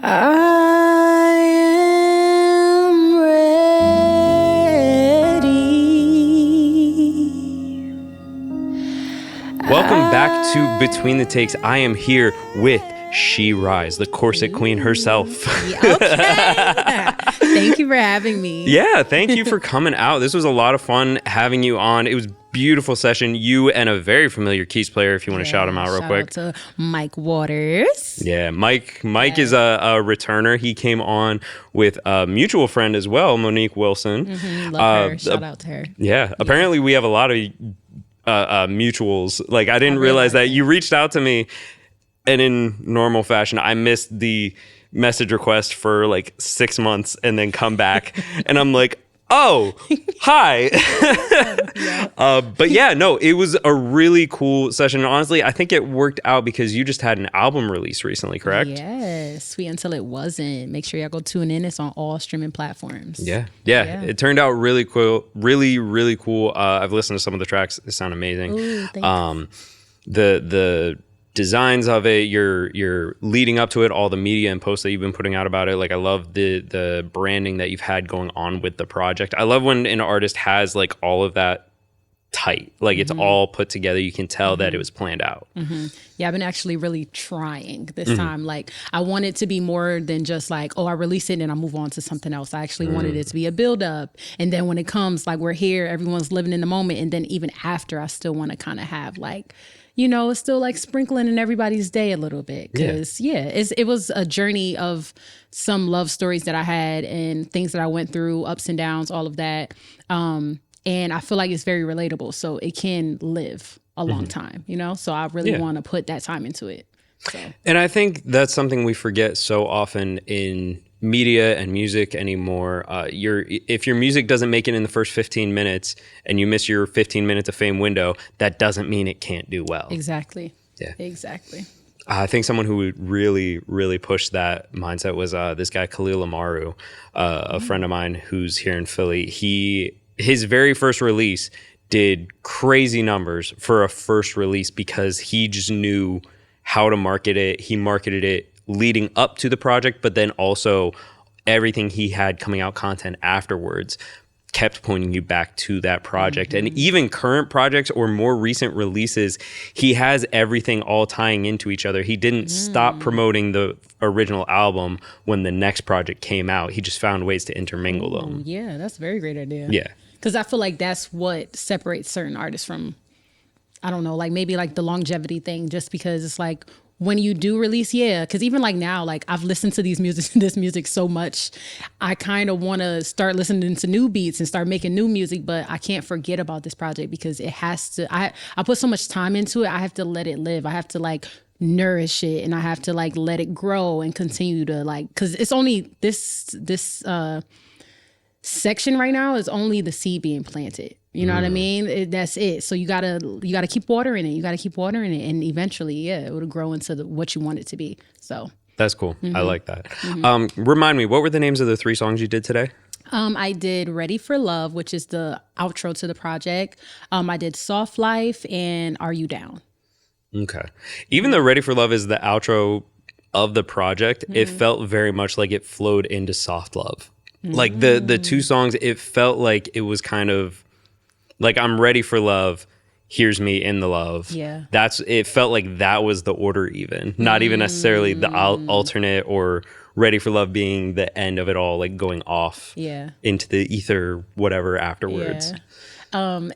I am ready. Welcome back to Between the Takes. I am here with She Rise, the corset queen herself. Okay. Thank you for having me. Yeah, thank you for coming out. This was a lot of fun having you on. It was a beautiful session. You and a very familiar keys player, if you want to shout him out real quick. Shout out to Mike Waters. Yeah, Mike is a returner. He came on with a mutual friend as well, Monique Wilson. Love her. Shout out to her. Yeah, apparently we have a lot of mutuals. Like, I didn't realize that. You reached out to me, and in normal fashion, I missed the message request for like 6 months and then come back. And I'm like, oh, hi. But yeah, no, it was a really cool session. And honestly, I think it worked out because you just had an album release recently, correct? Yes, Sweet Until It Wasn't. Make sure y'all go tune in. It's on all streaming platforms. Yeah. It turned out really cool. Really, really cool. I've listened to some of the tracks. They sound amazing. Ooh, thanks. The designs of it, you're leading up to it, all the media and posts that you've been putting out about it. Like, I love the branding that you've had going on with the project. I love when an artist has like all of that tight, like it's all put together. You can tell that it was planned out. Yeah, I've been actually really trying this time. Like, I want it to be more than just like, oh, I release it and I move on to something else. I actually wanted it to be a build up. And then when it comes, like, we're here, everyone's living in the moment. And then even after, I still want to kind of have like, you know, it's still like sprinkling in everybody's day a little bit. Because, it was a journey of some love stories that I had and things that I went through, ups and downs, all of that. And I feel like it's very relatable. So it can live a long time, you know? So I really want to put that time into it. So. And I think that's something we forget so often in media and music anymore. If your music doesn't make it in the first 15 minutes and you miss your 15 minutes of fame window, that doesn't mean it can't do well. Exactly. Yeah. Exactly. I think someone who would really, really push that mindset was this guy, Khalil Amaru, a friend of mine who's here in Philly. His very first release did crazy numbers for a first release because he just knew how to market it. He marketed it leading up to the project, but then also everything he had coming out content afterwards kept pointing you back to that project. And even current projects or more recent releases, he has everything all tying into each other. He didn't stop promoting the original album when the next project came out. He just found ways to intermingle them. Yeah, that's a very great idea. Yeah. Because I feel like that's what separates certain artists from, I don't know, like maybe like the longevity thing, just because it's like when you do release, because even like now, like I've listened to this music so much, I kind of want to start listening to new beats and start making new music, but I can't forget about this project because it has to, I put so much time into it, I have to let it live. I have to like nourish it and I have to like let it grow and continue to like, because it's only this section right now is only the seed being planted. You know what I mean? That's it. So you gotta keep watering it. You gotta keep watering it, and eventually, it will grow into what you want it to be. So that's cool. I like that. Remind me, what were the names of the 3 songs you did today? I did Ready for Love, which is the outro to the project. I did Soft Life and Are You Down? Okay. Even though Ready for Love is the outro of the project, it felt very much like it flowed into Soft Love. Like the 2 songs, it felt like it was kind of like, I'm ready for love. Here's me in the love. Yeah. It felt like that was the order even. Not even necessarily the alternate or Ready for Love being the end of it all, like going off into the ether, whatever afterwards. Yeah.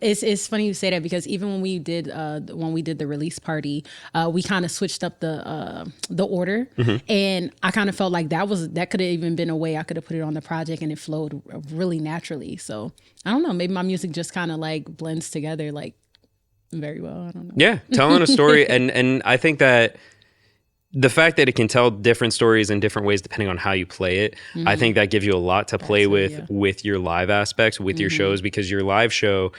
It's funny you say that because even when we did the release party, we kind of switched up the order, and I kind of felt like that could have even been a way I could have put it on the project and it flowed really naturally. So I don't know, maybe my music just kind of like blends together like very well. I don't know. Yeah, telling a story, and I think that the fact that it can tell different stories in different ways depending on how you play it, I think that gives you a lot to play with your live aspects, with your shows, because your live show,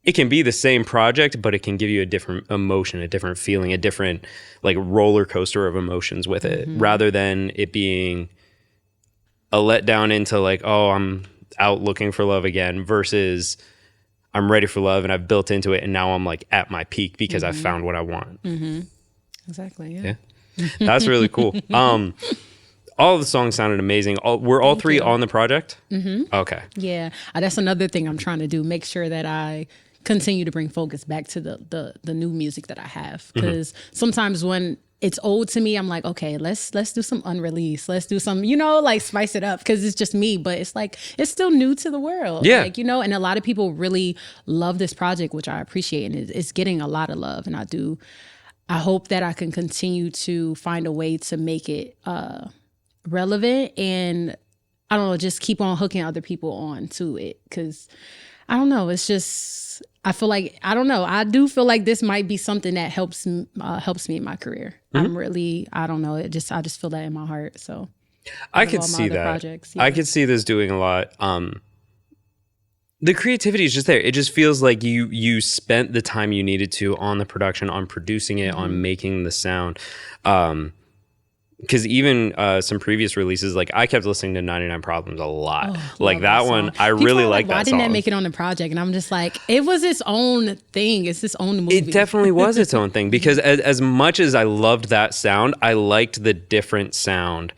it can be the same project, but it can give you a different emotion, a different feeling, a different like roller coaster of emotions with it, rather than it being a letdown into like, oh, I'm out looking for love again, versus I'm ready for love and I've built into it and now I'm like at my peak because I found what I want. Exactly. Yeah. That's really cool. all of the songs sounded amazing. Were all three you. on the project? Okay. Yeah, that's another thing I'm trying to do. Make sure that I continue to bring focus back to the new music that I have, because sometimes when it's old to me, I'm like, okay, let's do some unreleased. Let's do some, like spice it up, because it's just me. But it's like it's still new to the world. Yeah. Like, and a lot of people really love this project, which I appreciate, and it's getting a lot of love. And I hope that I can continue to find a way to make it relevant, and I don't know, just keep on hooking other people on to it, because I don't know, it's just, I feel like, I don't know, I do feel like this might be something that helps me in my career. I'm really, I don't know, I just feel that in my heart. So I could see that. Projects, I could see this doing a lot. The creativity is just there. It just feels like you spent the time you needed to on the production, on producing it, on making the sound. Because even some previous releases, like I kept listening to 99 Problems a lot. Like that one, I really like that song. Why didn't that make it on the project? And I'm just like, it was its own thing. It's its own movie. It definitely was its own thing, because as much as I loved that sound, I liked the different sound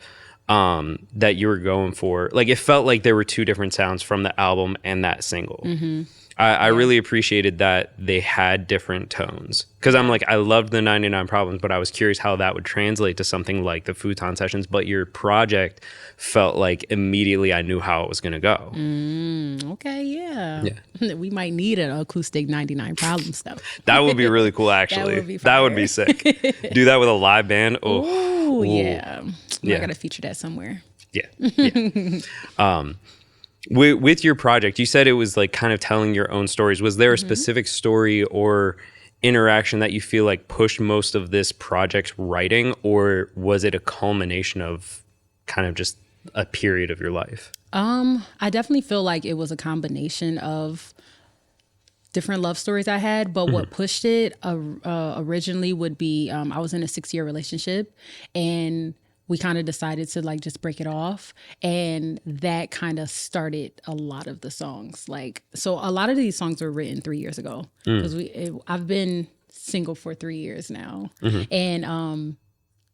that you were going for. Like it felt like there were two different sounds from the album and that single. I really appreciated that they had different tones, because I'm like, I loved the 99 Problems, but I was curious how that would translate to something like the Futon Sessions. But your project felt like immediately I knew how it was going to go. Okay, yeah. We might need an acoustic 99 Problems though. That would be really cool, actually. That would be sick. Do that with a live band. Oh, yeah. I got to feature that somewhere. Yeah. With your project, you said it was like kind of telling your own stories. Was there a specific story or interaction that you feel like pushed most of this project's writing, or was it a culmination of kind of just a period of your life? I definitely feel like it was a combination of different love stories I had, but what pushed it originally would be I was in a 6-year relationship, and we kind of decided to like just break it off, and that kind of started a lot of the songs. Like, so a lot of these songs were written 3 years ago, because I've been single for 3 years now, and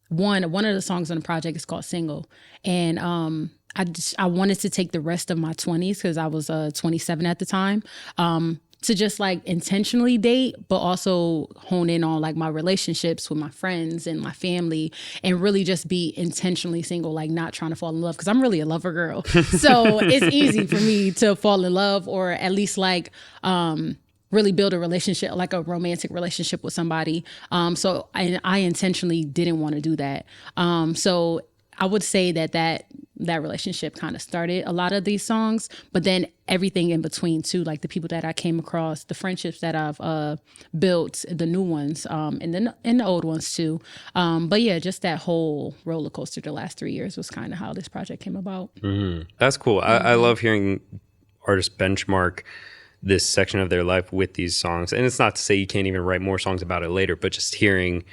one of the songs on the project is called Single, and I wanted to take the rest of my 20s, because I was 27 at the time, to just like intentionally date, but also hone in on like my relationships with my friends and my family, and really just be intentionally single, like not trying to fall in love, because I'm really a lover girl. So it's easy for me to fall in love, or at least like really build a relationship, like a romantic relationship with somebody. So I intentionally didn't want to do that. So I would say that relationship kind of started a lot of these songs, but then everything in between too, like the people that I came across, the friendships that I've built, the new ones, and then the old ones too. But yeah, just that whole roller coaster the last 3 years was kind of how this project came about. That's cool. I love hearing artists benchmark this section of their life with these songs. And it's not to say you can't even write more songs about it later, but just hearing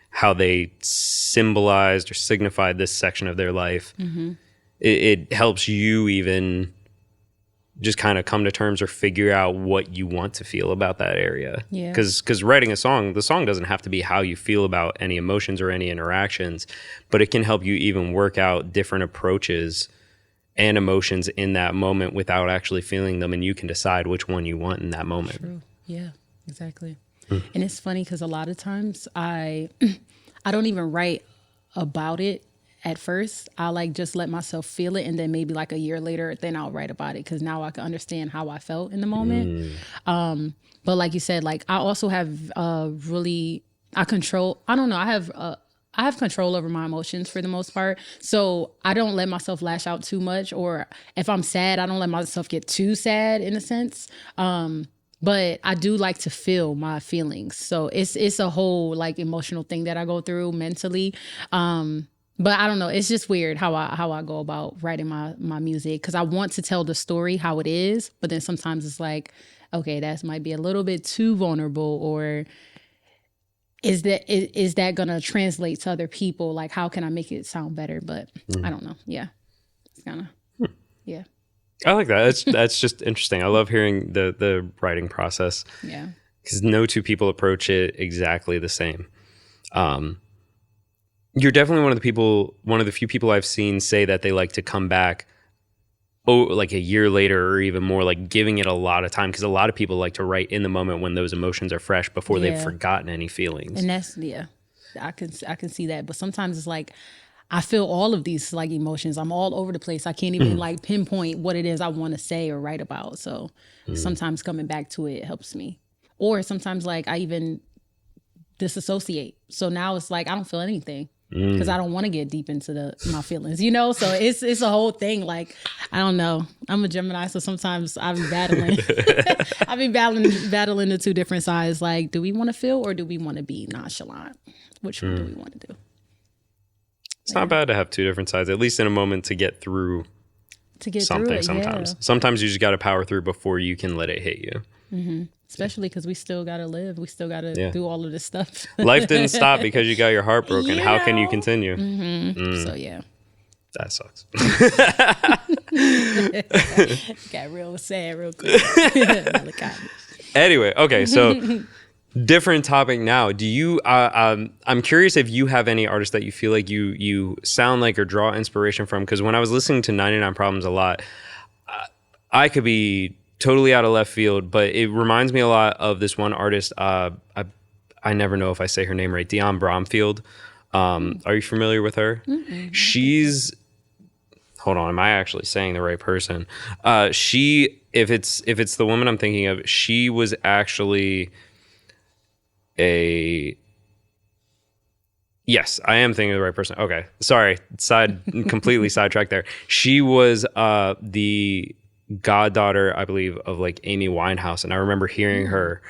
how they symbolized or signified this section of their life, it helps you even just kind of come to terms or figure out what you want to feel about that area. Yeah. Because writing a song, the song doesn't have to be how you feel about any emotions or any interactions, but it can help you even work out different approaches and emotions in that moment without actually feeling them, and you can decide which one you want in that moment. True. Yeah, exactly. And it's funny because a lot of times I don't even write about it at first. I like just let myself feel it, and then maybe like a year later, then I'll write about it, because now I can understand how I felt in the moment. But like you said, like I also have I have control over my emotions for the most part. So I don't let myself lash out too much, or if I'm sad, I don't let myself get too sad in a sense. But I do like to feel my feelings. So it's a whole like emotional thing that I go through mentally. But I don't know. It's just weird how I go about writing my music, because I want to tell the story how it is. But then sometimes it's like, okay, that might be a little bit too vulnerable, or is that going to translate to other people? Like, how can I make it sound better? But I don't know. Yeah. It's kind of, yeah. I like that. That's just interesting. I love hearing the writing process. Yeah. Because no two people approach it exactly the same. you're definitely one of the few people I've seen say that they like to come back like a year later or even more, like giving it a lot of time, because a lot of people like to write in the moment when those emotions are fresh before they've forgotten any feelings. And that's I can see that. But sometimes it's like I feel all of these like emotions. I'm all over the place. I can't even like pinpoint what it is I want to say or write about. So sometimes coming back to it helps me. Or sometimes like I even disassociate. So now it's like I don't feel anything because I don't want to get deep into my feelings, you know? So it's a whole thing. Like, I don't know. I'm a Gemini, so sometimes I be battling. I be battling the two different sides. Like, do we want to feel or do we want to be nonchalant? Which one do we want to do? It's not bad to have two different sides, at least in a moment, to get through something sometimes. Yeah. Sometimes you just got to power through before you can let it hit you. Mm-hmm. Especially because we still got to live. We still got to do all of this stuff. Life didn't stop because you got your heart broken. How can you continue? So, yeah. That sucks. Got real sad real quick. Anyway, okay, so different topic now. Do you, I'm curious if you have any artists that you feel like you sound like or draw inspiration from, because when I was listening to 99 Problems a lot, I could be totally out of left field, but it reminds me a lot of this one artist. I never know if I say her name right. Dionne Bromfield. Are you familiar with her? She's, hold on, am I actually saying the right person? If it's the woman I'm thinking of, she was actually yes, I am thinking of the right person. Okay, sorry, completely sidetracked there. She was the goddaughter, I believe, of like Amy Winehouse, and I remember hearing her.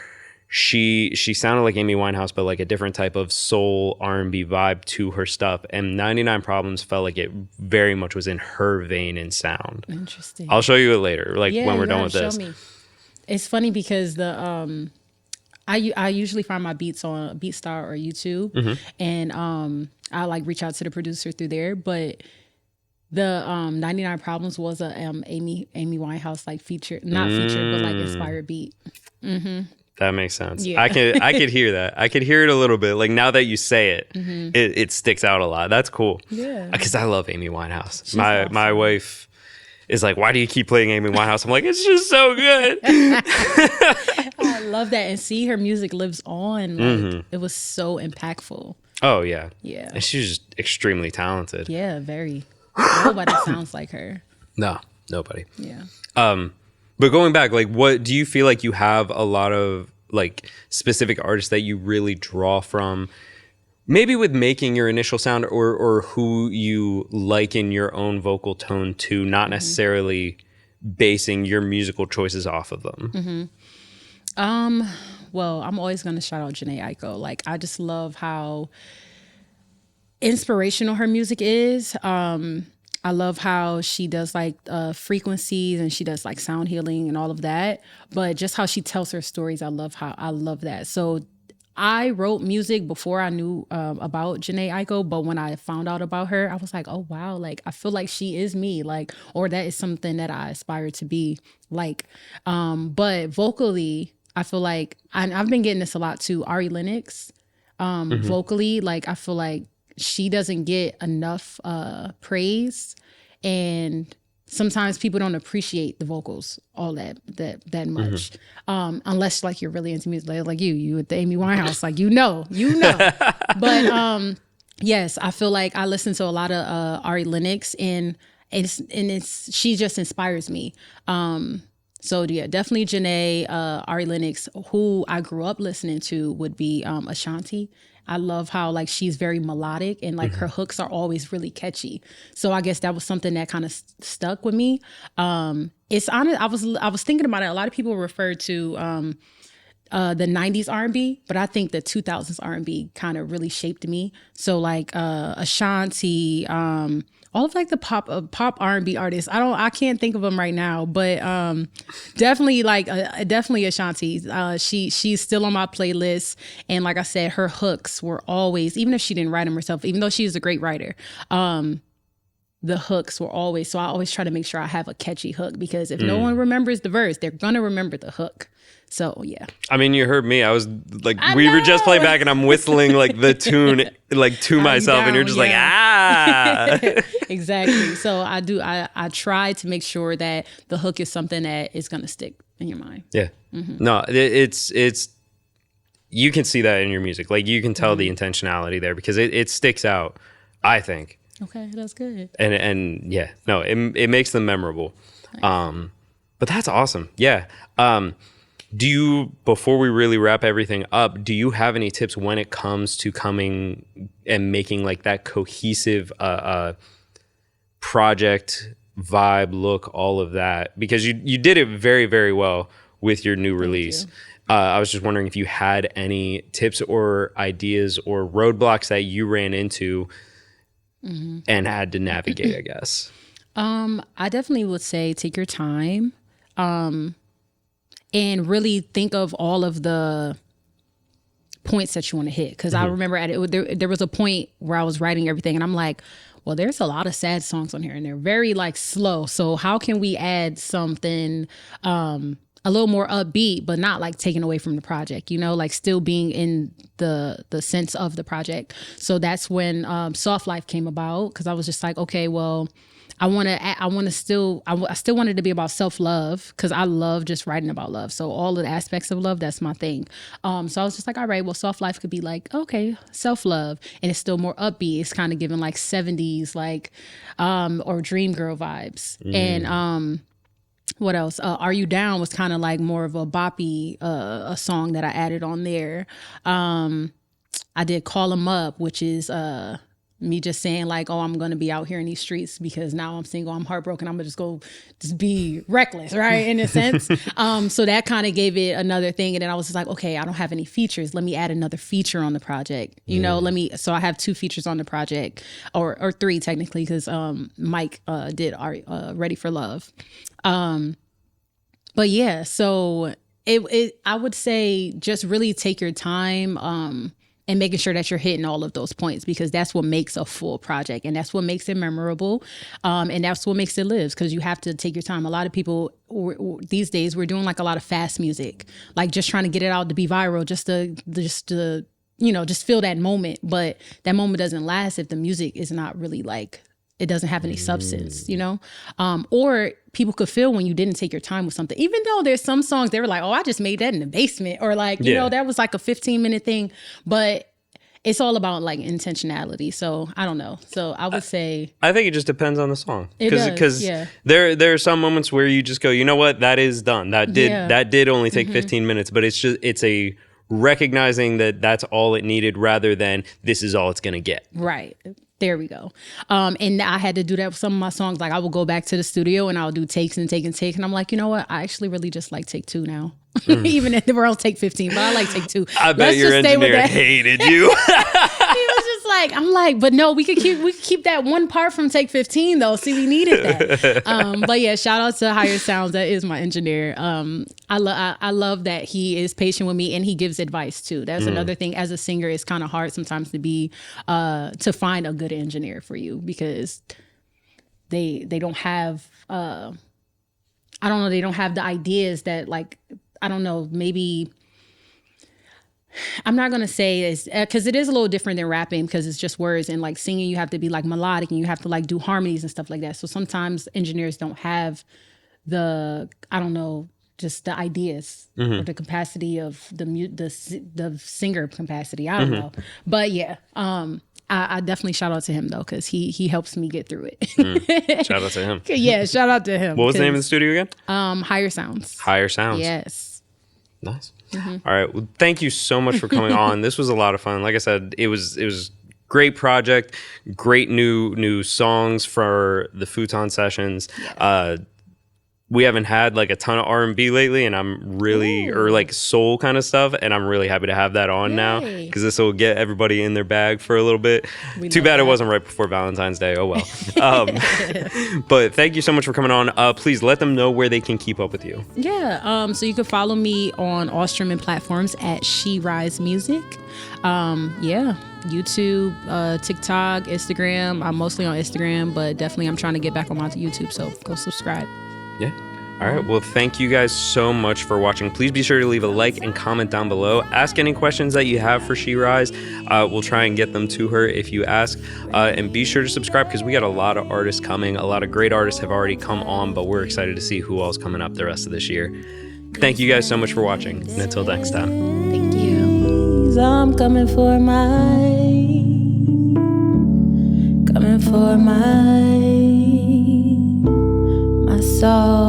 She sounded like Amy Winehouse, but like a different type of soul R&B vibe to her stuff. And 99 Problems felt like it very much was in her vein and sound. Interesting. I'll show you it later, like when we're done with this. Me. It's funny because I usually find my beats on BeatStar or YouTube, and I like reach out to the producer through there, but the 99 Problems was a Amy Winehouse like featured, not featured, but like inspired beat. That makes sense. Yeah. I could hear that. I could hear it a little bit. Like now that you say it, it sticks out a lot. That's cool. Yeah. Because I love Amy Winehouse. She's awesome. My wife is like, why do you keep playing Amy Winehouse? I'm like, it's just so good. I love that. And see, her music lives on. Like, it was so impactful. Oh, yeah. Yeah. And she's just extremely talented. Yeah, very. Nobody sounds like her. No, nobody. Yeah. But going back, like, what do you feel like you have a lot of like specific artists that you really draw from, maybe with making your initial sound, or who you like in your own vocal tone to, not necessarily basing your musical choices off of them? Well, I'm always going to shout out Jhené Aiko. Like, I just love how inspirational her music is. I love how she does like frequencies, and she does like sound healing and all of that. But just how she tells her stories, I love that. So I wrote music before I knew about Jhené Aiko, but when I found out about her, I was like, oh wow, like I feel like she is me, like, or that is something that I aspire to be like. But vocally, I feel like I've been getting this a lot too. Ari Lennox, vocally, like I feel like she doesn't get enough praise, and sometimes people don't appreciate the vocals all that much, unless like you're really into music, like you with the Amy Winehouse, like you know. But yes, I feel like I listen to a lot of Ari Lennox, and she just inspires me. So yeah, definitely Jhené, Ari Lennox. Who I grew up listening to would be Ashanti. I love how like she's very melodic, and like her hooks are always really catchy. So I guess that was something that kind of stuck with me. It's honest. I was thinking about it. A lot of people refer to the 90s R&B, but I think the 2000s R&B kind of really shaped me. So like Ashanti, all of like the pop R&B artists. I can't think of them right now, but definitely Ashanti. She's still on my playlist, and like I said, her hooks were always, even if she didn't write them herself, even though she was a great writer, the hooks were always, so I always try to make sure I have a catchy hook, because if no one remembers the verse, they're gonna remember the hook. So yeah. I mean, you heard me. I was like, I we were just know. playing back and I'm whistling like the tune like to myself, and you're just yeah. like, ah. Exactly. So I try to make sure that the hook is something that is gonna stick in your mind. Yeah. No, it's you can see that in your music. Like you can tell the intentionality there, because it sticks out, I think. Okay, that's good. And yeah, no, it makes them memorable. Nice. But that's awesome. Yeah. Do you, before we really wrap everything up, do you have any tips when it comes to coming and making like that cohesive project vibe, look, all of that? Because you did it very, very well with your new release. I was just wondering if you had any tips or ideas or roadblocks that you ran into and had to navigate, I guess. I definitely would say take your time. And really think of all of the points that you want to hit. Because I remember there was a point where I was writing everything and I'm like, well, there's a lot of sad songs on here and they're very like slow. So how can we add something a little more upbeat, but not like taking away from the project, you know, like still being in the sense of the project. So that's when Soft Life came about, because I was just like, okay, well, I still wanted to be about self-love, because I love just writing about love. So all of the aspects of love, that's my thing. So I was just like, all right, well, Soft Life could be like, okay, self-love. And it's still more upbeat. It's kind of giving like 70s, like, or Dream Girl vibes. And what else? Are You Down was kind of like more of a boppy, a song that I added on there. I did Call 'Em Up, which is me just saying like, oh, I'm going to be out here in these streets because now I'm single, I'm heartbroken, I'm going to just be reckless, right? In a sense. So that kind of gave it another thing. And then I was just like, okay, I don't have any features. Let me add another feature on the project. You know, so I have 2 features on the project, or 3 technically, because Mike did Ready for Love. But yeah, so I would say just really take your time, and making sure that you're hitting all of those points, because that's what makes a full project, and that's what makes it memorable, and that's what makes it live, because you have to take your time. A lot of people these days, we're doing like a lot of fast music, like just trying to get it out to be viral, just to you know, just feel that moment. But that moment doesn't last if the music is not really like, it doesn't have any substance, you know? Or people could feel when you didn't take your time with something, even though there's some songs they were like, oh, I just made that in the basement, or like, you know, that was like a 15-minute thing, but it's all about like intentionality. So I don't know. So I would say, I think it just depends on the song. Because there are some moments where you just go, you know what, that is done. That did only take 15 minutes, but it's a recognizing that that's all it needed, rather than this is all it's going to get. Right. There we go. And I had to do that with some of my songs. Like I will go back to the studio and I'll do takes and take and take. And I'm like, you know what? I actually really just like take 2 now. Even if the world take 15, but I like take 2. I bet your engineer hated you. He was just like, I'm like, but no, we could keep that one part from take 15 though. See, we needed that. But yeah, shout out to Higher Sounds. That is my engineer. I love that he is patient with me and he gives advice too. That's another thing. As a singer, it's kind of hard sometimes to find a good engineer for you, because they don't have I don't know, they don't have the ideas that, like, I don't know, maybe I'm not going to say this because it is a little different than rapping, because it's just words, and like singing, you have to be like melodic and you have to like do harmonies and stuff like that. So sometimes engineers don't have the, I don't know, just the ideas or the capacity of the singer capacity. I don't know. But yeah, I definitely shout out to him though, because he helps me get through it. Shout out to him. Yeah, shout out to him. What was the name of the studio again? Higher Sounds. Higher Sounds. Yes. Nice. All right. Well, thank you so much for coming on. This was a lot of fun. Like I said, it was great project, great new songs for the Futon sessions. Yes. We haven't had like a ton of R&B lately, and I'm really, or like soul kind of stuff, and I'm really happy to have that on now, because this will get everybody in their bag for a little bit. Too bad it wasn't right before Valentine's Day. Oh well. But thank you so much for coming on. Please let them know where they can keep up with you. Yeah. So you can follow me on all streaming platforms at She Rise Music. Yeah. YouTube, TikTok, Instagram. I'm mostly on Instagram, but definitely I'm trying to get back on my YouTube. So go subscribe. Yeah. All right. Well, thank you guys so much for watching. Please be sure to leave a like and comment down below. Ask any questions that you have for She Rise. We'll try and get them to her if you ask. And be sure to subscribe because we got a lot of artists coming. A lot of great artists have already come on, but we're excited to see who all's coming up the rest of this year. Thank you guys so much for watching. And until next time. Thank you. I'm coming for my soul.